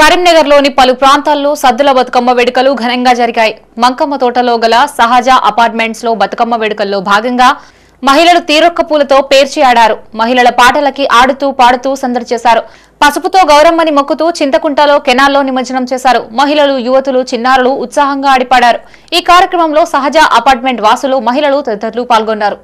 కరీంనగర్లోని పలు ప్రాంతాల్లో సద్దుల బతుకమ్మ వేడుకలు ఘనంగా జరిగాయి. మంకమ్మ తోటలో గల సహజ అపార్ట్మెంట్స్ లో బతుకమ్మ వేడుకల్లో భాగంగా మహిళలు తీరొక్క పూలతో పేర్చి ఆడారు. మహిళల పాటలకి ఆడుతూ పాడుతూ సందడి చేశారు. పసుపుతో గౌరమ్మని మొక్కుతూ చింతకుంటలో కెనాల్లో నిమజ్జనం చేశారు. మహిళలు, యువతులు, చిన్నారులు ఉత్సాహంగా ఆడిపాడారు. ఈ కార్యక్రమంలో సహజ అపార్ట్మెంట్ వాసులు, మహిళలు తదితరులు పాల్గొన్నారు.